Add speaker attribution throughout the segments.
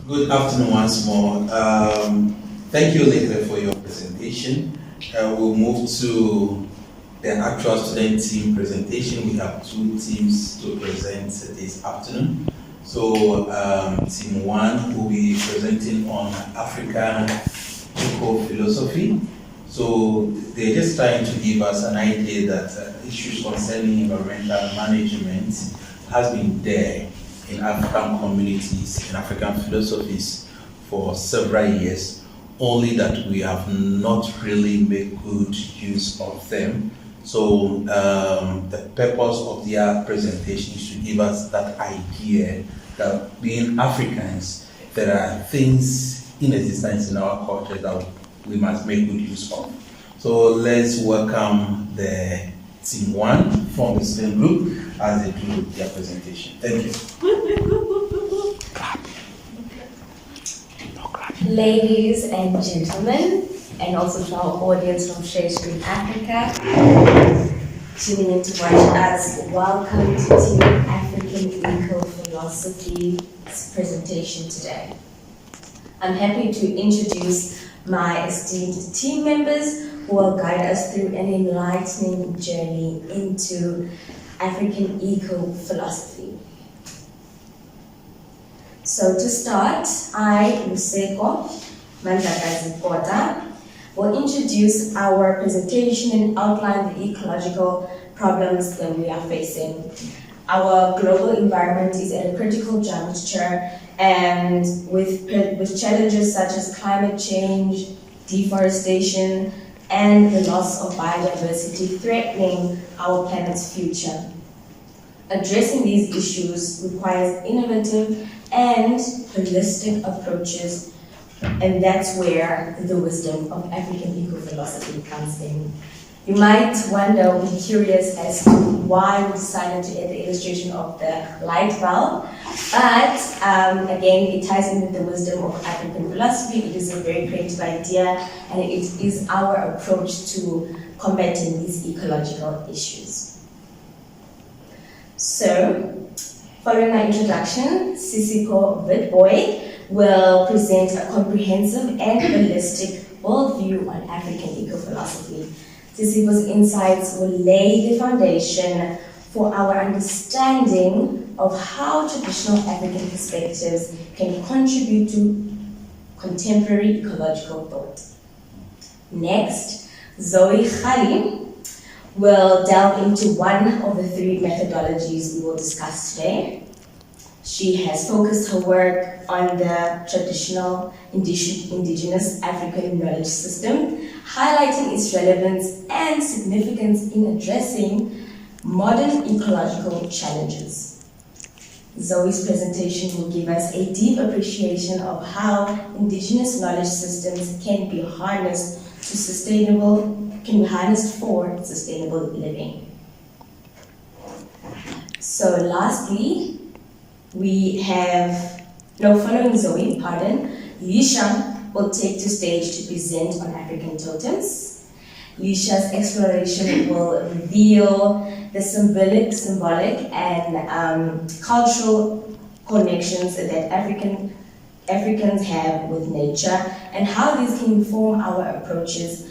Speaker 1: Good afternoon once more. Thank you, Lekle, for your presentation. We'll move to the actual student team presentation. We have two teams to present this afternoon. So, team one will be presenting on African eco-philosophy. So, they're just trying to give us an idea that issues concerning environmental management has been there in African communities, in African philosophies for several years, only that we have not really made good use of them. So the purpose of their presentation is to give us that idea that being Africans, there are things in existence in our culture that we must make good use of. So let's welcome the team one from the same group as they do their presentation. Thank you.
Speaker 2: Ladies and gentlemen, and also to our audience from Shade Street Africa, tuning in to watch us, welcome to Team African Eco-Philosophy's presentation today. I'm happy to introduce my esteemed team members who will guide us through an enlightening journey into African eco-philosophy. So to start, I, Luseko Mandlakazi Kota, will introduce our presentation and outline the ecological problems that we are facing. Our global environment is at a critical juncture, and with challenges such as climate change, deforestation, and the loss of biodiversity threatening our planet's future. Addressing these issues requires innovative and holistic approaches, and that's where the wisdom of African eco-philosophy comes in. You might wonder or be curious as to why we decided to add the illustration of the light bulb, but again, it ties in with the wisdom of African philosophy. It is a very creative idea, and it is our approach to combating these ecological issues. So, following my introduction, Sisiko Witboy will present a comprehensive and holistic worldview on African eco-philosophy. Sisiko's insights will lay the foundation for our understanding of how traditional African perspectives can contribute to contemporary ecological thought. Next, Zoe Khali will delve into one of the three methodologies we will discuss today. She has focused her work on the traditional indigenous African knowledge system, highlighting its relevance and significance in addressing modern ecological challenges. Zoe's presentation will give us a deep appreciation of how indigenous knowledge systems can be harnessed for sustainable living. So lastly, following Zoe, Lisha will take to stage to present on African totems. Lisha's exploration will reveal the symbolic and cultural connections that Africans have with nature and how these can inform our approaches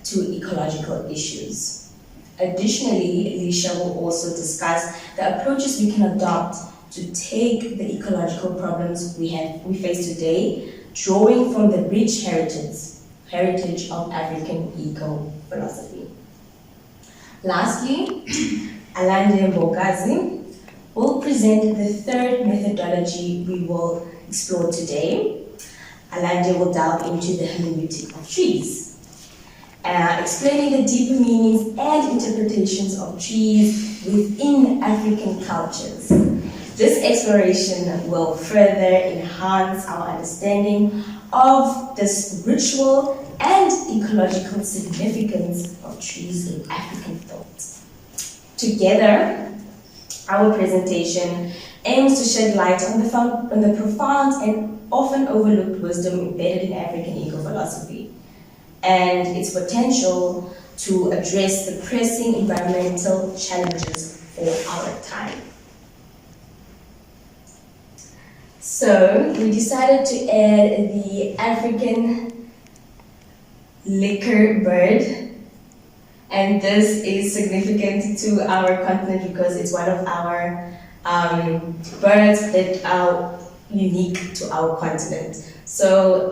Speaker 2: to ecological issues. Additionally, Lisha will also discuss the approaches we can adopt to take the ecological problems we face today, drawing from the rich heritage of African eco-philosophy. Lastly, Alande Mbokazi will present the third methodology we will explore today. Alande will delve into the hermeneutic of trees, explaining the deeper meanings and interpretations of trees within African cultures. This exploration will further enhance our understanding of this ritual and ecological significance of trees in African thought. Together, our presentation aims to shed light on the profound and often overlooked wisdom embedded in African eco-philosophy and its potential to address the pressing environmental challenges for our time. So we decided to add the African liquor bird, and this is significant to our continent because it's one of our birds that are unique to our continent. So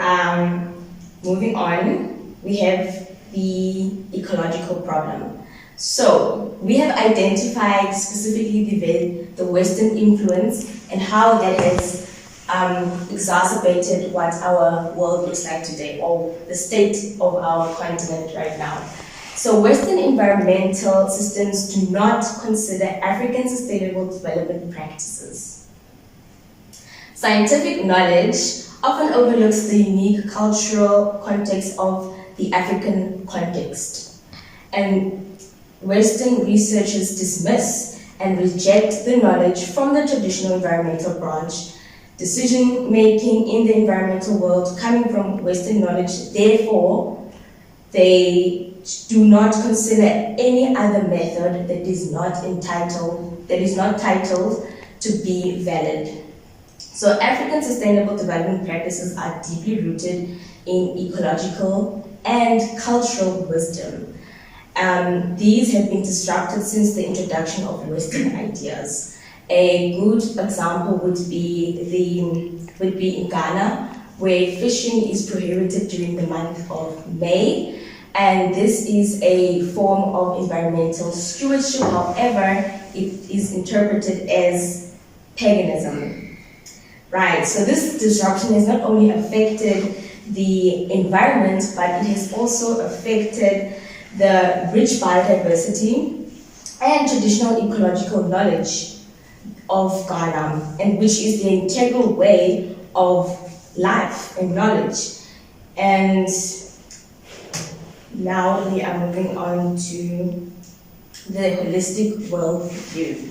Speaker 2: moving on, we have the ecological problem. So we have identified specifically the Western influence and how that has exacerbated what our world looks like today, or the state of our continent right now. So Western environmental systems do not consider African sustainable development practices. Scientific knowledge often overlooks the unique cultural context of the African context. And Western researchers dismiss and reject the knowledge from the traditional environmental branch. Decision-making in the environmental world coming from Western knowledge, therefore, they do not consider any other method that is not titled to be valid. So African sustainable development practices are deeply rooted in ecological and cultural wisdom. These have been disrupted since the introduction of Western ideas. A good example would be in Ghana, where fishing is prohibited during the month of May, and this is a form of environmental stewardship. However, it is interpreted as paganism. Right, so this disruption has not only affected the environment, but it has also affected the rich biodiversity and traditional ecological knowledge of Ghana, and which is the integral way of life and knowledge. And now we are moving on to the holistic worldview.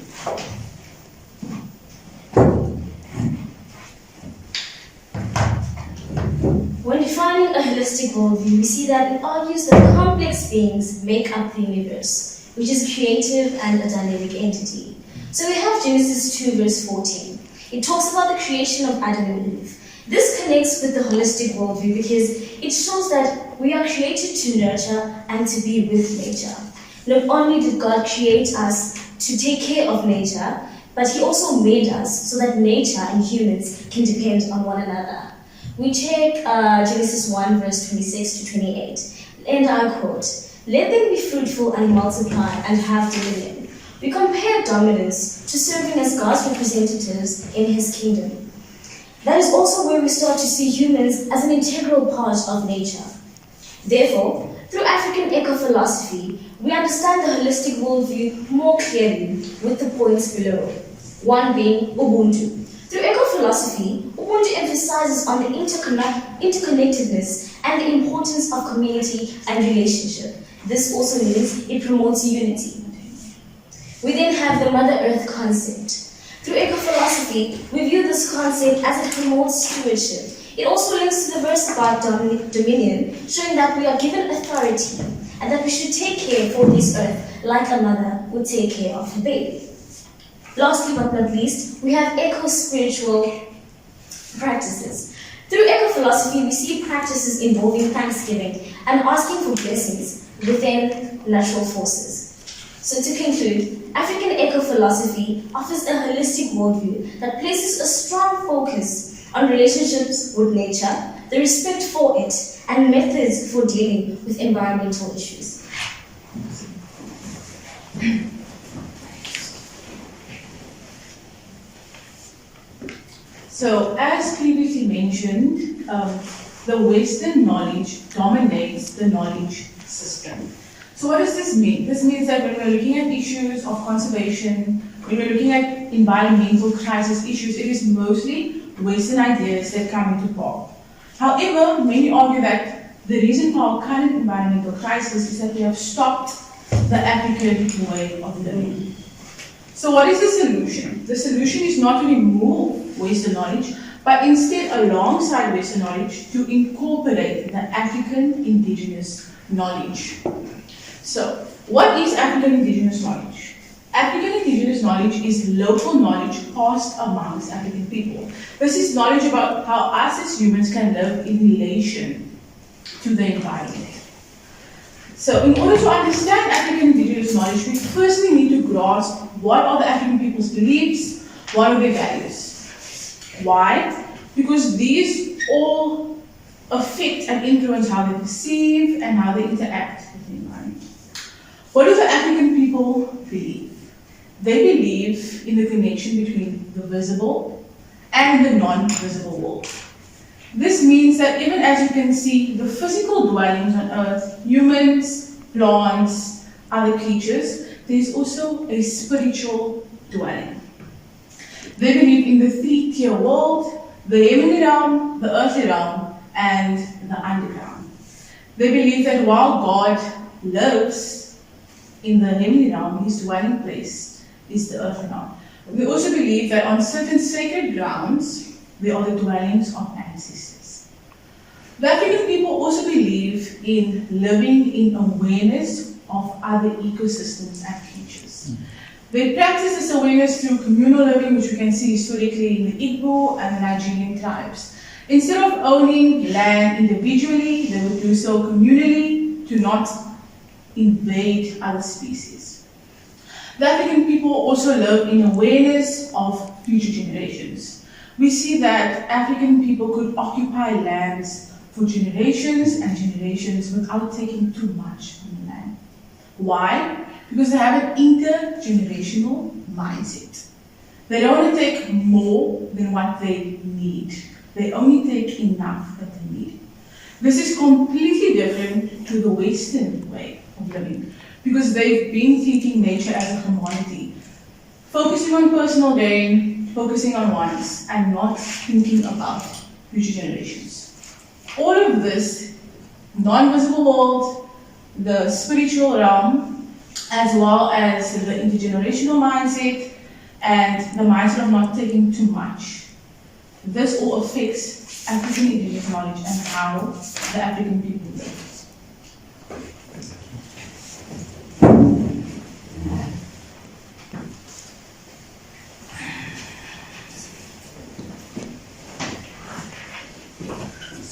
Speaker 3: When defining a holistic worldview, we see that it argues that complex beings make up the universe, which is creative and a dynamic entity. So we have Genesis 2 verse 14. It talks about the creation of Adam and Eve. This connects with the holistic worldview because it shows that we are created to nurture and to be with nature. Not only did God create us to take care of nature, but He also made us so that nature and humans can depend on one another. We take Genesis 1 verse 26 to 28, and I quote, "Let them be fruitful and multiply and have dominion." We compare dominance to serving as God's representatives in His kingdom. That is also where we start to see humans as an integral part of nature. Therefore, through African eco-philosophy, we understand the holistic worldview more clearly with the points below. One being Ubuntu. Through eco-philosophy, Ubuntu emphasizes on the interconnectedness and the importance of community and relationship. This also means it promotes unity. We then have the Mother Earth concept. Through eco-philosophy, we view this concept as it promotes stewardship. It also links to the verse about dominion, showing that we are given authority and that we should take care for this earth like a mother would take care of her baby. Lastly but not least, we have eco-spiritual practices. Through eco-philosophy, we see practices involving thanksgiving and asking for blessings within natural forces. So to conclude, African eco-philosophy offers a holistic worldview that places a strong focus on relationships with nature, the respect for it, and methods for dealing with environmental issues.
Speaker 4: So, as previously mentioned, the Western knowledge dominates the knowledge system. So what does this mean? This means that when we're looking at issues of conservation, when we're looking at environmental crisis issues, it is mostly Western ideas that come into play. However, many argue that the reason for our current environmental crisis is that we have stopped the African way of living. So what is the solution? The solution is not to remove Western knowledge, but instead alongside Western knowledge to incorporate the African indigenous knowledge. So, what is African indigenous knowledge? African indigenous knowledge is local knowledge passed amongst African people. This is knowledge about how us as humans can live in relation to the environment. So in order to understand African indigenous knowledge, we firstly need to grasp what are the African people's beliefs, what are their values. Why? Because these all affect and influence how they perceive and how they interact with the environment. What do the African people believe? They believe in the connection between the visible and the non-visible world. This means that even as you can see the physical dwellings on earth, humans, plants, other creatures, there is also a spiritual dwelling. They believe in the three-tier world, the heavenly realm, the earthly realm, and the underground. They believe that while God lives in the heavenly realm, his dwelling place is the earthly realm. They also believe that on certain sacred grounds, they are the dwellings of ancestors. The African people also believe in living in awareness of other ecosystems and creatures. They practice this awareness through communal living, which we can see historically in the Igbo and the Nigerian tribes. Instead of owning land individually, they would do so communally to not invade other species. The African people also live in awareness of future generations. We see that African people could occupy lands for generations and generations without taking too much from the land. Why? Because they have an intergenerational mindset. They don't want to take more than what they need. They only take enough that they need. This is completely different to the Western way of living, because they've been treating nature as a commodity, focusing on personal gain, focusing on wants, and not thinking about future generations. All of this non-visible world, the spiritual realm, as well as the intergenerational mindset and the mindset of not taking too much. This all affects African indigenous knowledge and how the African people live.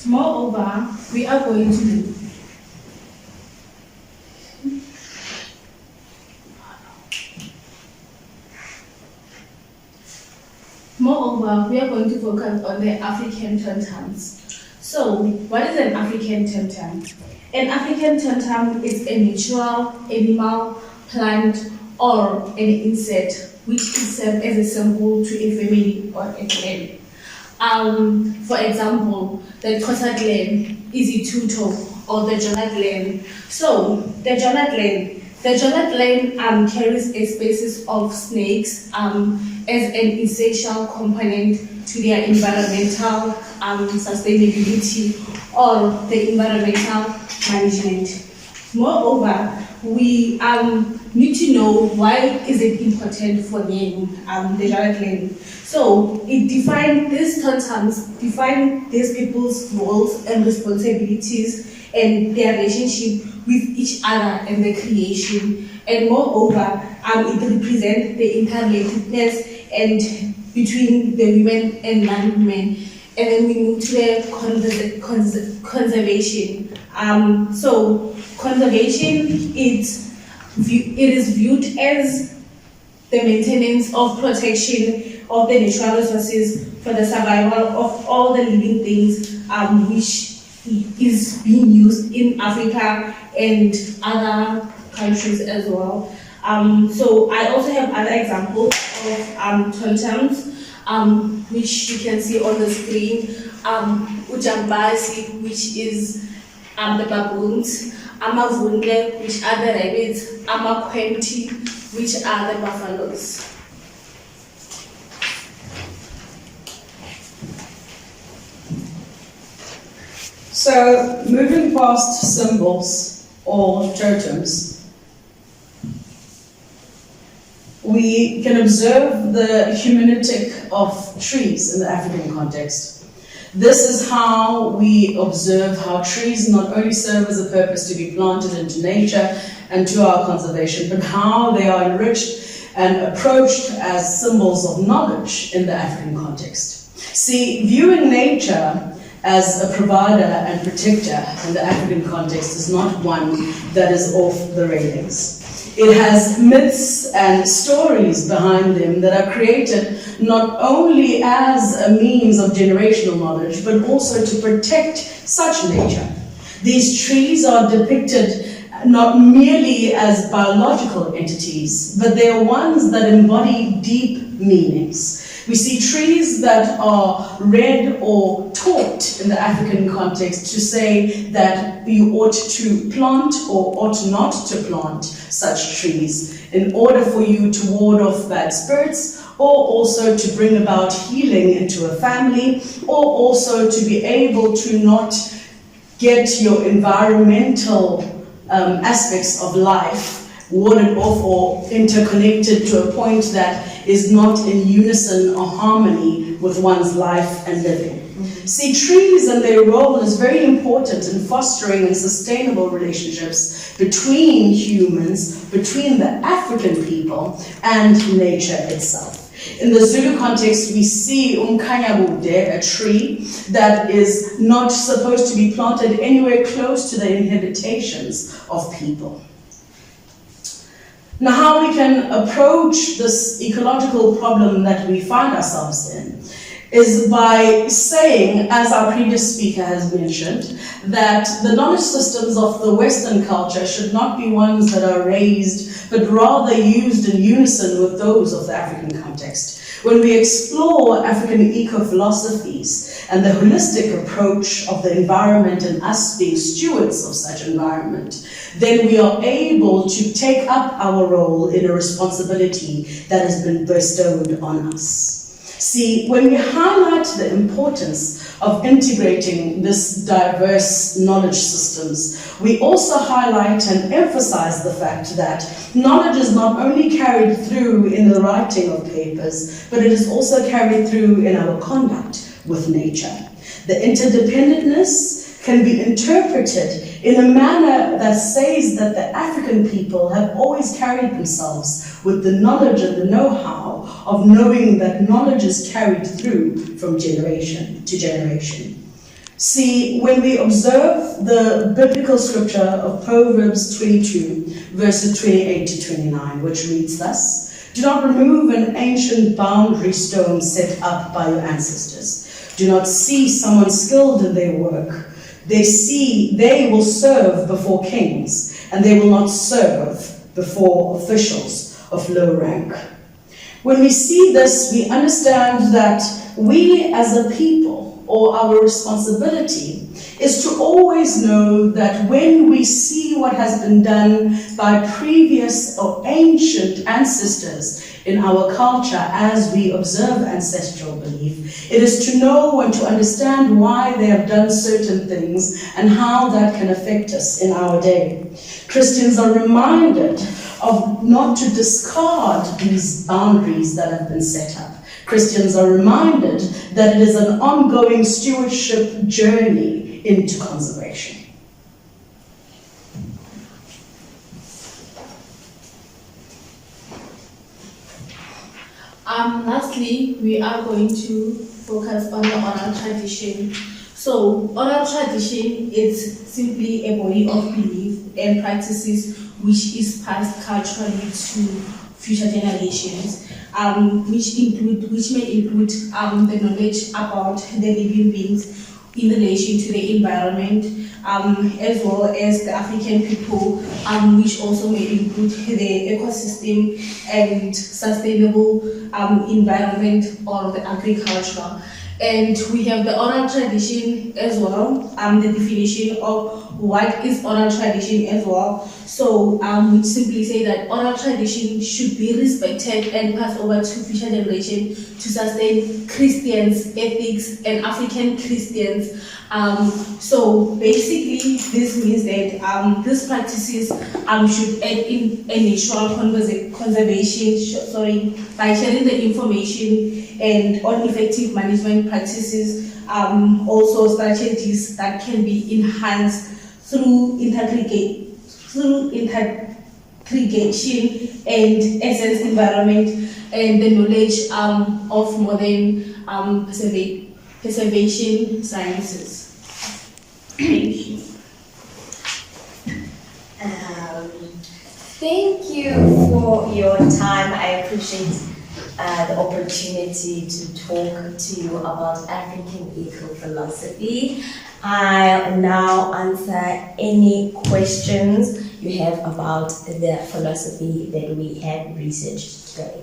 Speaker 3: Moreover, we are going to focus on the African totems. So, what is an African totem? An African totem is a natural animal, plant, or an insect which is served as a symbol to a family or a clan. For example, the Xhosa clan is Ituto or the Jonah clan. So, the Jonah clan carries a species of snakes as an essential component to their environmental sustainability or the environmental management. Moreover, we need to know why is it important for them, the Jonah clan. So these totems define these people's roles and responsibilities and their relationship with each other and the creation. And moreover, it represents the interrelatedness and between the women and non-women. And then we move to the conservation. So conservation it is viewed as the maintenance of protection of the natural resources for the survival of all the living things which is being used in Africa and other countries as well. So I also have other examples of totems which you can see on the screen. Ujambasi, which is the baboons, Amavunde, which are the rabbits, Amakwenti, which are the buffaloes.
Speaker 5: So, moving past symbols or totems, we can observe the humanistic of trees in the African context. This is how we observe how trees not only serve as a purpose to be planted into nature and to our conservation, but how they are enriched and approached as symbols of knowledge in the African context. See, viewing nature as a provider and protector in the African context is not one that is off the railings. It has myths and stories behind them that are created not only as a means of generational knowledge, but also to protect such nature. These trees are depicted not merely as biological entities, but they are ones that embody deep meanings. We see trees that are read or taught in the African context to say that you ought to plant or ought not to plant such trees in order for you to ward off bad spirits, or also to bring about healing into a family, or also to be able to not get your environmental aspects of life warded off or interconnected to a point that is not in unison or harmony with one's life and living. See, trees and their role is very important in fostering and sustainable relationships between humans, between the African people and nature itself. In the Zulu context, we see umkanyabude, a tree that is not supposed to be planted anywhere close to the inhabitations of people. Now, how we can approach this ecological problem that we find ourselves in is by saying, as our previous speaker has mentioned, that the knowledge systems of the Western culture should not be ones that are raised, but rather used in unison with those of the African context. When we explore African eco-philosophies and the holistic approach of the environment and us being stewards of such environment, then we are able to take up our role in a responsibility that has been bestowed on us. See, when we highlight the importance of integrating this diverse knowledge systems, we also highlight and emphasize the fact that knowledge is not only carried through in the writing of papers, but it is also carried through in our conduct with nature. The interdependentness can be interpreted in a manner that says that the African people have always carried themselves with the knowledge and the know-how of knowing that knowledge is carried through from generation to generation. See, when we observe the biblical scripture of Proverbs 22, verses 28 to 29, which reads thus: "Do not remove an ancient boundary stone set up by your ancestors. Do not see someone skilled in their work. They will serve before kings, and they will not serve before officials of low rank." When we see this, we understand that we as a people, or our responsibility, is to always know that when we see what has been done by previous or ancient ancestors in our culture as we observe ancestral belief, it is to know and to understand why they have done certain things and how that can affect us in our day. Christians are reminded of not to discard these boundaries that have been set up. Christians are reminded that it is an ongoing stewardship journey into conservation.
Speaker 6: Lastly, we are going to focus on the oral tradition. So, oral tradition is simply a body of belief and practices which is passed culturally to future generations, which may include the knowledge about the living beings in relation to the environment, as well as the African people, which also may include the ecosystem and sustainable environment or the agriculture. And we have the oral tradition as well, the definition of what is oral tradition as well. So we simply say that oral tradition should be respected and passed over to future generations to sustain Christians' ethics and African Christians. So basically this means that these practices should aid in a natural conservation, by sharing the information and on effective management practices, also strategies that can be enhanced through creation and essence environment and the knowledge of modern preservation sciences. Thank you.
Speaker 2: Thank you for your time. I appreciate the opportunity to talk to you about African eco-philosophy. I'll now answer any questions you have about the philosophy that we have researched today.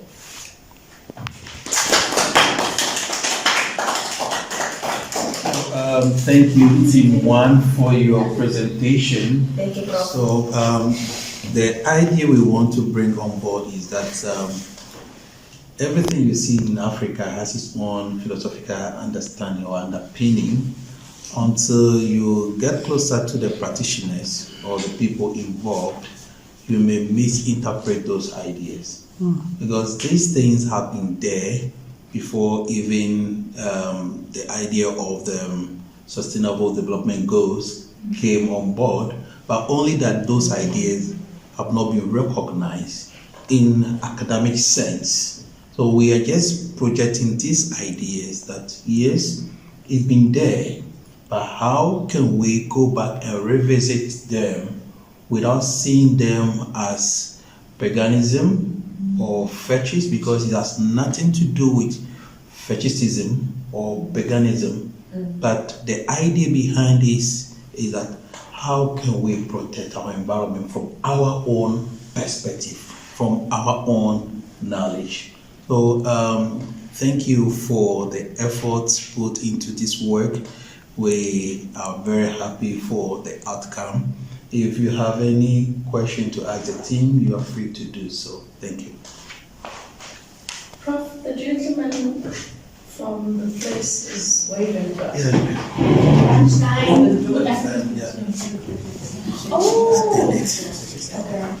Speaker 1: Thank you, Team 1, for your presentation.
Speaker 2: Thank you, Prof.
Speaker 1: So, the idea we want to bring on board is that everything you see in Africa has its own philosophical understanding or underpinning until you get closer to the practitioners or the people involved. You may misinterpret those ideas because these things have been there before even the idea of the Sustainable Development Goals came on board, but only that those ideas have not been recognized in academic sense. So we are just projecting these ideas that yes, it's been there, but how can we go back and revisit them without seeing them as paganism or fetish, because it has nothing to do with fetishism or paganism, but the idea behind this is that how can we protect our environment from our own perspective, from our own knowledge. So thank you for the efforts put into this work. We are very happy for the outcome. If you have any question to ask the team, you are free to do so. Thank you.
Speaker 5: Prof, the gentleman from the place is waving to us.
Speaker 1: Yeah.
Speaker 5: Oh! Okay.